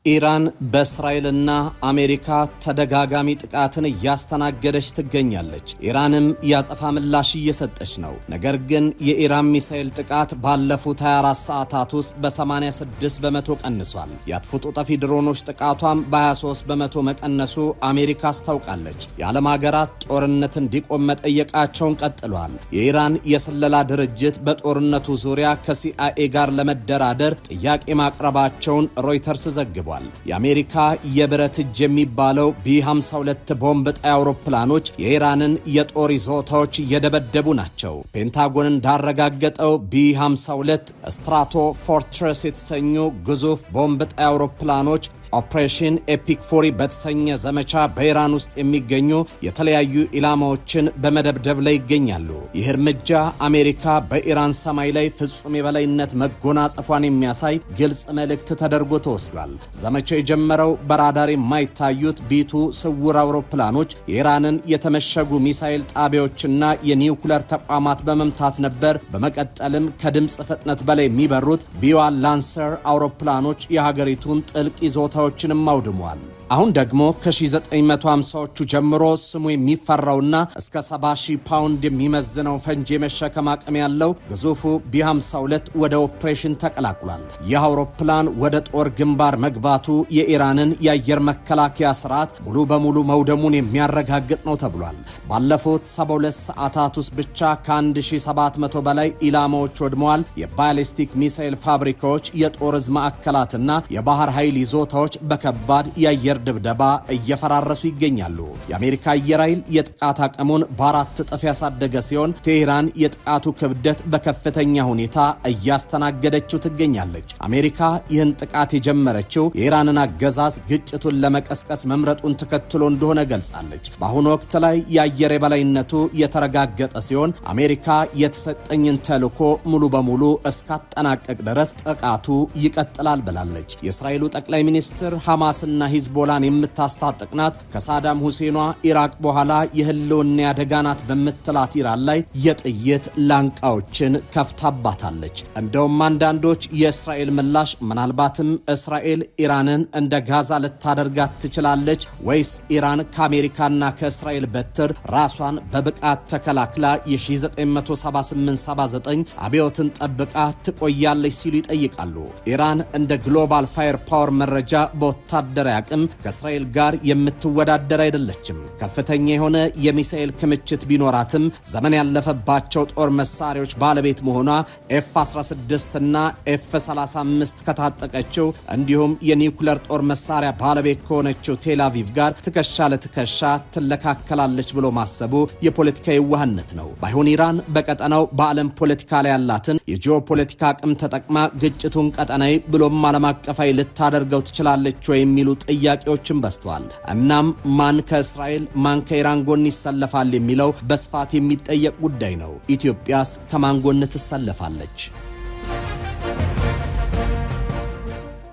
ኢራን በእስራኤልና አሜሪካ ተደጋጋሚ ጥቃትን እያስተናገደች ትገኛለች። ኢራንም ያጸፋ ምላሽ እየሰጠች ነው። ነገር ግን የኢራን ሚሳኤል ጥቃት ባለፉት 24 ሰዓታት ውስጥ በ86 በመቶ ቀንሷል። የአጥፍቶ ጠፊ ድሮኖች ጥቃቷም በ23 በመቶ መቀነሱ አሜሪካ አስታውቃለች። የዓለም ሀገራት ጦርነት እንዲቆም መጠየቃቸውን ቀጥሏል። የኢራን የስለላ ድርጅት በጦርነቱ ዙሪያ ከሲአይኤ ጋር ለመደራደር ጥያቄ ማቅረባቸውን ሮይተርስ ዘግቧል። የአሜሪካ የብረት እጅ የሚባለው ቢ52 ቦምብ ጣይ አውሮፕላኖች የኢራንን የጦር ይዞታዎች እየደበደቡ ናቸው። ፔንታጎን እንዳረጋገጠው ቢ52 ስትራቶ ፎርትረስ የተሰኙ ግዙፍ ቦምብ ጣይ አውሮፕላኖች ኦፕሬሽን ኤፒክ ፎሪ በተሰኘ ዘመቻ በኢራን ውስጥ የሚገኙ የተለያዩ ኢላማዎችን በመደብደብ ላይ ይገኛሉ። ይህ እርምጃ አሜሪካ በኢራን ሰማይ ላይ ፍጹም የበላይነት መጎናጸፏን የሚያሳይ ግልጽ መልእክት ተደርጎ ተወስዷል። ዘመቻው የጀመረው በራዳር የማይታዩት ቢቱ ስውር አውሮፕላኖች የኢራንን የተመሸጉ ሚሳኤል ጣቢያዎችና የኒውክለር ተቋማት በመምታት ነበር። በመቀጠልም ከድምፅ ፍጥነት በላይ የሚበሩት ቢ1 ላንሰር አውሮፕላኖች የሀገሪቱን ጥልቅ ይዞታ ዎችንም አውድሟል። አሁን ደግሞ ከ1950ዎቹ ጀምሮ ስሙ የሚፈራውና እስከ 70,000 ፓውንድ የሚመዝነው ፈንጂ የመሸከም አቅም ያለው ግዙፉ ቢ52 ወደ ኦፕሬሽን ተቀላቅሏል። ይህ አውሮፕላን ወደ ጦር ግንባር መግባቱ የኢራንን የአየር መከላከያ ስርዓት ሙሉ በሙሉ መውደሙን የሚያረጋግጥ ነው ተብሏል። ባለፉት 72 ሰዓታት ውስጥ ብቻ ከ1700 በላይ ኢላማዎች ወድመዋል። የባሊስቲክ ሚሳኤል ፋብሪካዎች፣ የጦር ዕዝ ማዕከላትና የባህር ኃይል ይዞታዎች በከባድ የአየር ድብደባ እየፈራረሱ ይገኛሉ። የአሜሪካ አየር ኃይል የጥቃት አቅሙን በ4 እጥፍ ያሳደገ ሲሆን ቴህራን የጥቃቱ ክብደት በከፍተኛ ሁኔታ እያስተናገደችው ትገኛለች። አሜሪካ ይህን ጥቃት የጀመረችው የኢራንን አገዛዝ ግጭቱን ለመቀስቀስ መምረጡን ተከትሎ እንደሆነ ገልጻለች። በአሁኑ ወቅት ላይ የአየር የበላይነቱ የተረጋገጠ ሲሆን አሜሪካ የተሰጠኝን ተልዕኮ ሙሉ በሙሉ እስካጠናቀቅ ድረስ ጥቃቱ ይቀጥላል ብላለች። የእስራኤሉ ጠቅላይ ሚኒስትር ሐማስና ሂዝቦላን የምታስታጥቅ ናት፣ ከሳዳም ሁሴኗ ኢራቅ በኋላ የህልውና አደጋ ናት በምትላት ኢራን ላይ የጥይት ላንቃዎችን ከፍታባታለች። እንደውም አንዳንዶች የእስራኤል ምላሽ ምናልባትም እስራኤል ኢራንን እንደ ጋዛ ልታደርጋት ትችላለች ወይስ ኢራን ከአሜሪካና ከእስራኤል በትር ራሷን በብቃት ተከላክላ የ1978-79 አብዮትን ጠብቃ ትቆያለች ሲሉ ይጠይቃሉ። ኢራን እንደ ግሎባል ፋየር ፓወር መረጃ በወታደራዊ አቅም ከእስራኤል ጋር የምትወዳደር አይደለችም። ከፍተኛ የሆነ የሚሳኤል ክምችት ቢኖራትም ዘመን ያለፈባቸው ጦር መሳሪያዎች ባለቤት መሆኗ ኤፍ16 እና ኤፍ35 ከታጠቀችው እንዲሁም የኒውክለር ጦር መሳሪያ ባለቤት ከሆነችው ቴልአቪቭ ጋር ትከሻ ለትከሻ ትለካከላለች ብሎ ማሰቡ የፖለቲካ የዋህነት ነው። ባይሆን ኢራን በቀጠናው በዓለም ፖለቲካ ላይ ያላትን የጂኦፖለቲካ አቅም ተጠቅማ ግጭቱን ቀጠናዊ ብሎም ዓለም አቀፋዊ ልታደርገው ትችላለች ወይ የሚሉ ጥያቄዎችን በስተዋል። እናም ማን ከእስራኤል ማን ከኢራን ጎን ይሰለፋል የሚለው በስፋት የሚጠየቅ ጉዳይ ነው። ኢትዮጵያስ ከማን ጎን ትሰለፋለች?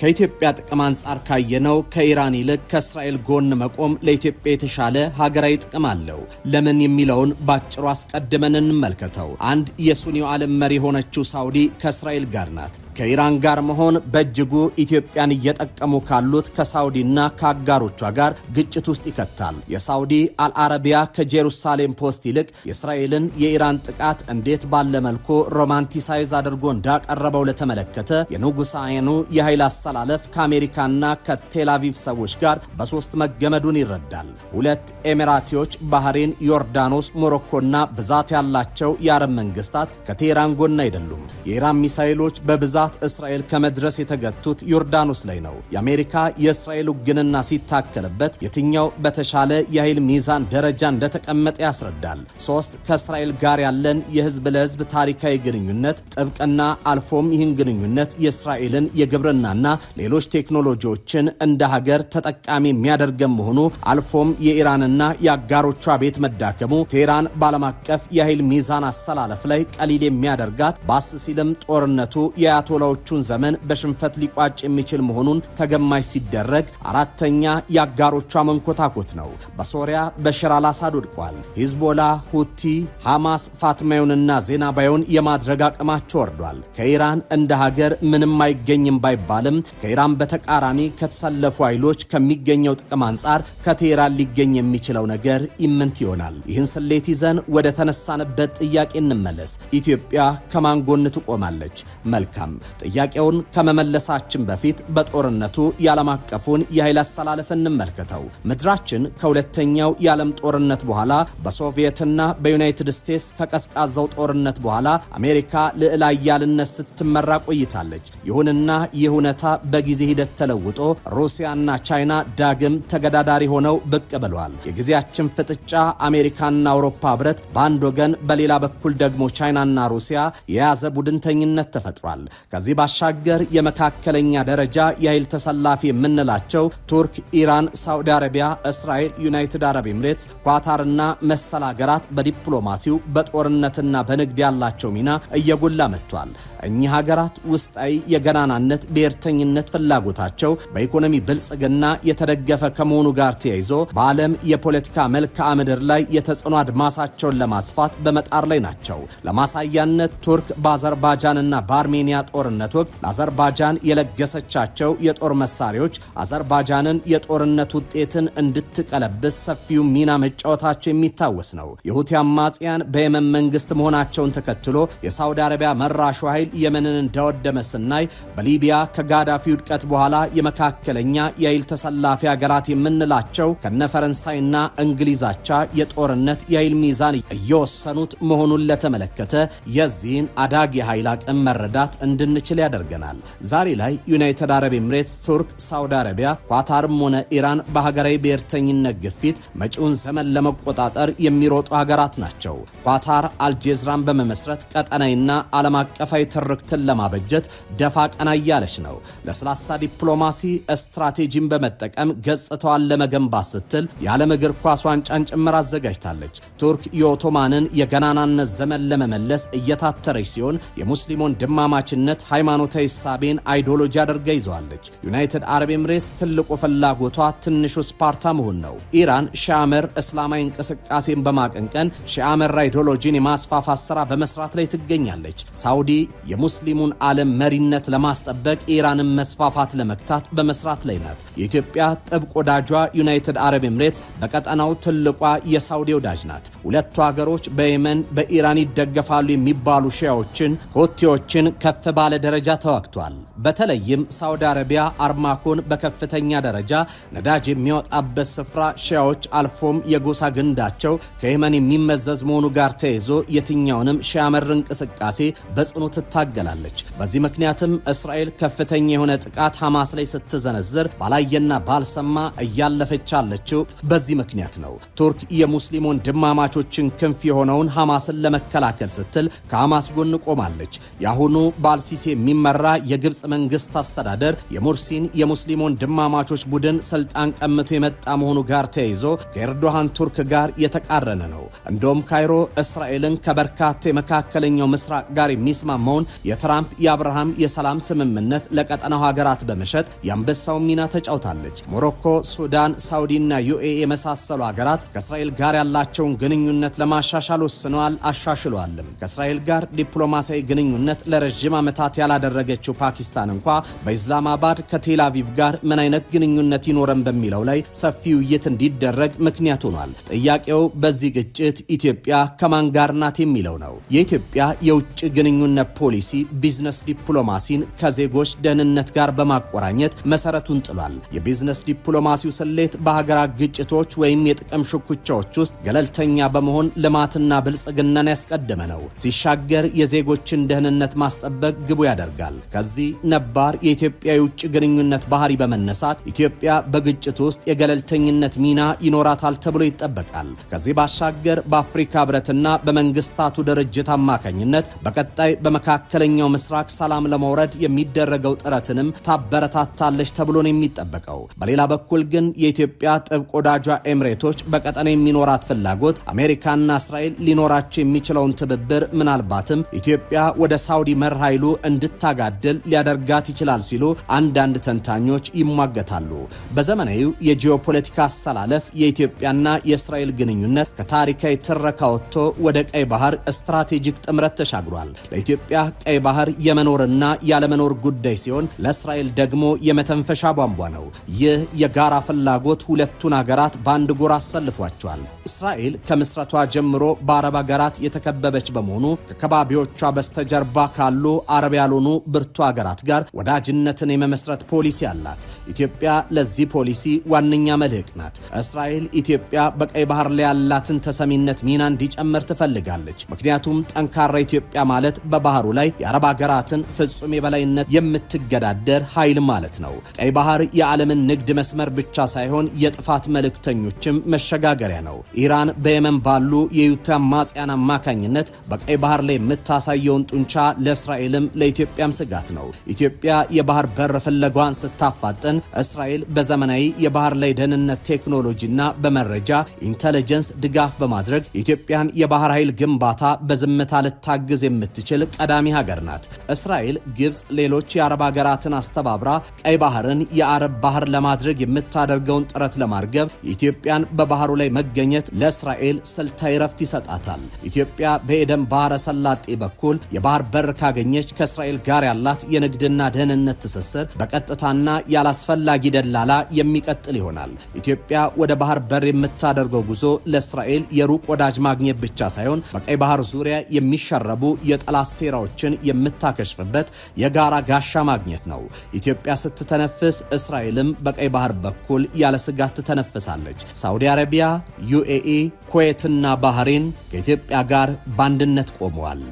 ከኢትዮጵያ ጥቅም አንጻር ካየነው ከኢራን ይልቅ ከእስራኤል ጎን መቆም ለኢትዮጵያ የተሻለ ሀገራዊ ጥቅም አለው። ለምን የሚለውን ባጭሩ አስቀድመን እንመልከተው። አንድ የሱኒው ዓለም መሪ የሆነችው ሳውዲ ከእስራኤል ጋር ናት። ከኢራን ጋር መሆን በእጅጉ ኢትዮጵያን እየጠቀሙ ካሉት ከሳውዲና ከአጋሮቿ ጋር ግጭት ውስጥ ይከታል። የሳውዲ አልአረቢያ ከጄሩሳሌም ፖስት ይልቅ የእስራኤልን የኢራን ጥቃት እንዴት ባለ መልኩ ሮማንቲሳይዝ አድርጎ እንዳቀረበው ለተመለከተ የንጉሳውያኑ የኃይል አሰላለፍ ከአሜሪካና ከቴልአቪቭ ሰዎች ጋር በሶስት መገመዱን ይረዳል። ሁለት ኤሚራቲዎች፣ ባህሬን፣ ዮርዳኖስ፣ ሞሮኮና ብዛት ያላቸው የአረብ መንግስታት ከቴህራን ጎን አይደሉም። የኢራን ሚሳኤሎች በብዛት እስራኤል ከመድረስ የተገቱት ዮርዳኖስ ላይ ነው። የአሜሪካ የእስራኤል ውግንና ሲታከልበት የትኛው በተሻለ የኃይል ሚዛን ደረጃ እንደተቀመጠ ያስረዳል። 3 ከእስራኤል ጋር ያለን የህዝብ ለህዝብ ታሪካዊ ግንኙነት ጥብቅና አልፎም ይህን ግንኙነት የእስራኤልን የግብርናና ሌሎች ቴክኖሎጂዎችን እንደ ሀገር ተጠቃሚ የሚያደርገን መሆኑ አልፎም የኢራንና የአጋሮቿ ቤት መዳከሙ ቴህራን በዓለም አቀፍ የኃይል ሚዛን አሰላለፍ ላይ ቀሊል የሚያደርጋት ባስ ሲልም ጦርነቱ የአያቶ የአያቶላዎቹን ዘመን በሽንፈት ሊቋጭ የሚችል መሆኑን ተገማሽ ሲደረግ አራተኛ የአጋሮቿ መንኮታኮት ነው። በሶሪያ በሽር አልአሳድ ወድቋል። ሂዝቦላ፣ ሁቲ፣ ሐማስ ፋትማዩንና ዜናባዩን የማድረግ አቅማቸው ወርዷል። ከኢራን እንደ ሀገር ምንም አይገኝም ባይባልም ከኢራን በተቃራኒ ከተሰለፉ ኃይሎች ከሚገኘው ጥቅም አንጻር ከቴህራን ሊገኝ የሚችለው ነገር ኢምንት ይሆናል። ይህን ስሌት ይዘን ወደ ተነሳንበት ጥያቄ እንመለስ። ኢትዮጵያ ከማን ጎን ትቆማለች? መልካም። ጥያቄውን ከመመለሳችን በፊት በጦርነቱ የዓለም አቀፉን የኃይል አሰላለፍ እንመልከተው። ምድራችን ከሁለተኛው የዓለም ጦርነት በኋላ በሶቪየትና በዩናይትድ ስቴትስ ከቀዝቃዛው ጦርነት በኋላ አሜሪካ ልዕለ ኃያልነት ስትመራ ቆይታለች። ይሁንና ይህ ሁኔታ በጊዜ ሂደት ተለውጦ ሩሲያና ቻይና ዳግም ተገዳዳሪ ሆነው ብቅ ብለዋል። የጊዜያችን ፍጥጫ አሜሪካና አውሮፓ ህብረት በአንድ ወገን፣ በሌላ በኩል ደግሞ ቻይናና ሩሲያ የያዘ ቡድንተኝነት ተፈጥሯል። ከዚህ ባሻገር የመካከለኛ ደረጃ የኃይል ተሰላፊ የምንላቸው ቱርክ፣ ኢራን፣ ሳውዲ አረቢያ፣ እስራኤል፣ ዩናይትድ አረብ ኤምሬትስ፣ ኳታርና መሰል ሀገራት በዲፕሎማሲው በጦርነትና በንግድ ያላቸው ሚና እየጎላ መጥቷል። እኚህ ሀገራት ውስጣዊ የገናናነት ብሔርተኝነት ፍላጎታቸው በኢኮኖሚ ብልጽግና የተደገፈ ከመሆኑ ጋር ተያይዞ በዓለም የፖለቲካ መልክዓ ምድር ላይ የተጽዕኖ አድማሳቸውን ለማስፋት በመጣር ላይ ናቸው። ለማሳያነት ቱርክ በአዘርባጃንና በአርሜኒያ ጦርነት ወቅት ለአዘርባጃን የለገሰቻቸው የጦር መሳሪያዎች አዘርባጃንን የጦርነት ውጤትን እንድትቀለብስ ሰፊው ሚና መጫወታቸው የሚታወስ ነው። የሁቲ አማጽያን በየመን መንግስት መሆናቸውን ተከትሎ የሳውዲ አረቢያ መራሹ ኃይል የመንን እንዳወደመ ስናይ፣ በሊቢያ ከጋዳፊ ውድቀት በኋላ የመካከለኛ የኃይል ተሰላፊ ሀገራት የምንላቸው ከነፈረንሳይና እንግሊዛቻ የጦርነት የኃይል ሚዛን እየወሰኑት መሆኑን ለተመለከተ የዚህን አዳጊ ኃይል አቅም መረዳት እንድንችል ያደርገናል። ዛሬ ላይ ዩናይትድ አረብ ኤምሬትስ፣ ቱርክ፣ ሳውዲ አረቢያ፣ ኳታርም ሆነ ኢራን በሀገራዊ ብሔርተኝነት ግፊት መጪውን ዘመን ለመቆጣጠር የሚሮጡ ሀገራት ናቸው። ኳታር አልጄዝራን በመመስረት ቀጠናዊና ዓለም አቀፋዊ ትርክትን ለማበጀት ደፋ ቀና እያለች ነው። ለስላሳ ዲፕሎማሲ ስትራቴጂን በመጠቀም ገጽታዋን ለመገንባት ስትል የዓለም እግር ኳስ ዋንጫን ጭምር አዘጋጅታለች። ቱርክ የኦቶማንን የገናናነት ዘመን ለመመለስ እየታተረች ሲሆን የሙስሊም ወንድማማችነት ሃይማኖታዊ ሳቤን አይዲዮሎጂ አድርጋ ይዘዋለች። ዩናይትድ አረብ ኤምሬትስ ትልቁ ፍላጎቷ ትንሹ ስፓርታ መሆን ነው። ኢራን ሺዓመር እስላማዊ እንቅስቃሴን በማቀንቀን ሺዓመር አይዲዮሎጂን የማስፋፋት ስራ በመስራት ላይ ትገኛለች። ሳውዲ የሙስሊሙን ዓለም መሪነት ለማስጠበቅ ኢራንን መስፋፋት ለመክታት በመስራት ላይ ናት። የኢትዮጵያ ጥብቅ ወዳጇ ዩናይትድ አረብ ኤምሬትስ በቀጠናው ትልቋ የሳውዲ ወዳጅ ናት። ሁለቱ ሀገሮች በየመን በኢራን ይደገፋሉ የሚባሉ ሺያዎችን፣ ሁቲዎችን ከፍ ባለ ደረጃ ተዋግቷል። በተለይም ሳውዲ አረቢያ አርማኮን በከፍተኛ ደረጃ ነዳጅ የሚወጣበት ስፍራ ሺያዎች አልፎም የጎሳ ግንዳቸው ከየመን የሚመዘዝ መሆኑ ጋር ተያይዞ የትኛውንም ሺያ መር እንቅስቃሴ በጽኑ ትታገላለች። በዚህ ምክንያትም እስራኤል ከፍተኛ የሆነ ጥቃት ሐማስ ላይ ስትዘነዝር ባላየና ባልሰማ እያለፈች ያለችው በዚህ ምክንያት ነው። ቱርክ የሙስሊም ወንድማማቾችን ክንፍ የሆነውን ሐማስን ለመከላከል ስትል ከሐማስ ጎን ቆማለች። የአሁኑ በአልሲሲ የሚመራ የግብፅ መንግስት አስተዳደር የሙርሲን የሙስሊም ወንድማማቾች ቡድን ስልጣን ቀምቶ የመጣ መሆኑ ጋር ተያይዞ ከኤርዶሃን ቱርክ ጋር የተቃረነ ነው። እንደውም ካይሮ እስራኤልን ከበርካታ የመካከለኛው ምስራቅ ጋር የሚስማማውን የትራምፕ የአብርሃም የሰላም ስምምነት ለቀጠናው ሀገራት በመሸጥ የአንበሳው ሚና ተጫውታለች። ሞሮኮ፣ ሱዳን፣ ሳውዲና ዩኤኢ የመሳሰሉ ሀገራት ከእስራኤል ጋር ያላቸውን ግንኙነት ለማሻሻል ወስነዋል፣ አሻሽለዋልም። ከእስራኤል ጋር ዲፕሎማሲያዊ ግንኙነት ለረጅም ዓመታት ያላደረገችው ፓኪስታን እንኳ በኢስላማባድ ከቴል አቪቭ ጋር ምን አይነት ግንኙነት ይኖረን በሚለው ላይ ሰፊ ውይይት እንዲደረግ ምክንያት ሆኗል። ጥያቄው በዚህ ግጭት ኢትዮጵያ ከማን ጋር ናት የሚለው ነው። የኢትዮጵያ የውጭ ግንኙነት ፖሊሲ ቢዝነስ ዲፕሎማሲን ከዜጎች ደህንነት ጋር በማቆራኘት መሰረቱን ጥሏል። የቢዝነስ ዲፕሎማሲው ስሌት በሀገራት ግጭቶች ወይም የጥቅም ሽኩቻዎች ውስጥ ገለልተኛ በመሆን ልማትና ብልጽግናን ያስቀደመ ነው። ሲሻገር የዜጎችን ደህንነት ማስጠበቅ ግቡ ያደርጋል። ከዚህ ነባር የኢትዮጵያ የውጭ ግንኙነት ባህሪ በመነሳት ኢትዮጵያ በግጭት ውስጥ የገለልተኝነት ሚና ይኖራታል ተብሎ ይጠበቃል። ከዚህ ባሻገር በአፍሪካ ህብረትና በመንግስታቱ ድርጅት አማካኝነት በቀጣይ በመካከለኛው ምስራቅ ሰላም ለማውረድ የሚደረገው ጥረትንም ታበረታታለች ተብሎ ነው የሚጠበቀው። በሌላ በኩል ግን የኢትዮጵያ ጥብቅ ወዳጇ ኤምሬቶች በቀጠና የሚኖራት ፍላጎት አሜሪካና እስራኤል ሊኖራቸው የሚችለውን ትብብር ምናልባትም ኢትዮጵያ ወደ ሳውዲ መር ኃይሉ እንድታጋድል ሊያደርጋት ይችላል ሲሉ አንዳንድ ተንታኞች ይሟገታሉ። በዘመናዊው የጂኦፖለቲካ አሰላለፍ የኢትዮጵያና የእስራኤል ግንኙነት ከታሪካዊ ትረካ ወጥቶ ወደ ቀይ ባህር ስትራቴጂክ ጥምረት ተሻግሯል። ለኢትዮጵያ ቀይ ባህር የመኖርና ያለመኖር ጉዳይ ሲሆን ለእስራኤል ደግሞ የመተንፈሻ ቧንቧ ነው። ይህ የጋራ ፍላጎት ሁለቱን ሀገራት በአንድ ጎራ አሰልፏቸዋል። እስራኤል ከምስረቷ ጀምሮ በአረብ ሀገራት የተከበበች በመሆኑ ከከባቢዎቿ በስተጀርባ ካሉ አረብ ያልሆኑ ብርቱ ሀገራት ጋር ወዳጅነትን የመመስረት ፖሊሲ አላት። ኢትዮጵያ ለዚህ ፖሊሲ ዋነኛ መልህቅ ናት። እስራኤል ኢትዮጵያ በቀይ ባህር ላይ ያላትን ተሰሚነት ሚና እንዲጨምር ትፈልጋለች። ምክንያቱም ጠንካራ ኢትዮጵያ ማለት በባህሩ ላይ የአረብ ሀገራትን ፍጹም የበላይነት የምትገዳደር ኃይል ማለት ነው። ቀይ ባህር የዓለምን ንግድ መስመር ብቻ ሳይሆን የጥፋት መልእክተኞችም መሸጋገሪያ ነው። ኢራን በየመን ባሉ የሁቲ አማጽያን አማካኝነት በቀይ ባህር ላይ የምታሳየውን ጡንቻ ለእስራኤልም ለኢትዮጵያም ስጋት ነው። ኢትዮጵያ የባህር በር ፍለጓን ስታፋጥን እስራኤል በዘመናዊ የባህር ላይ ደህንነት ቴክኖሎጂና በመረጃ ኢንተለጀንስ ድጋፍ በማድረግ የኢትዮጵያን የባህር ኃይል ግንባታ በዝምታ ልታግዝ የምትችል ቀዳሚ ሀገር ናት። እስራኤል፣ ግብጽ፣ ሌሎች የአረብ ሀገራትን አስተባብራ ቀይ ባህርን የአረብ ባህር ለማድረግ የምታደርገውን ጥረት ለማርገብ የኢትዮጵያን በባህሩ ላይ መገኘት ለእስራኤል ስልታዊ ረፍት ይሰጣታል። ኢትዮጵያ በኤደን ባህረ ሰላጤ በኩል የባህር በር ካገኘች ከእስራኤል ጋር ያላት የንግድና ደህንነት ትስስር በቀጥታና ያላስፈላጊ ደላላ የሚቀጥል ይሆናል። ኢትዮጵያ ወደ ባህር በር የምታደርገው ጉዞ ለእስራኤል የሩቅ ወዳጅ ማግኘት ብቻ ሳይሆን በቀይ ባህር ዙሪያ የሚሸረቡ የጠላት ሴራዎችን የምታከሽፍበት የጋራ ጋሻ ማግኘት ነው። ኢትዮጵያ ስትተነፍስ እስራኤልም በቀይ ባህር በኩል ያለ ስጋት ትተነፍሳለች። ሳዑዲ አረቢያ፣ ዩኤኢ፣ ኩዌትና ባህሬን ከኢትዮጵያ ጋር በአንድነት ቆመዋል።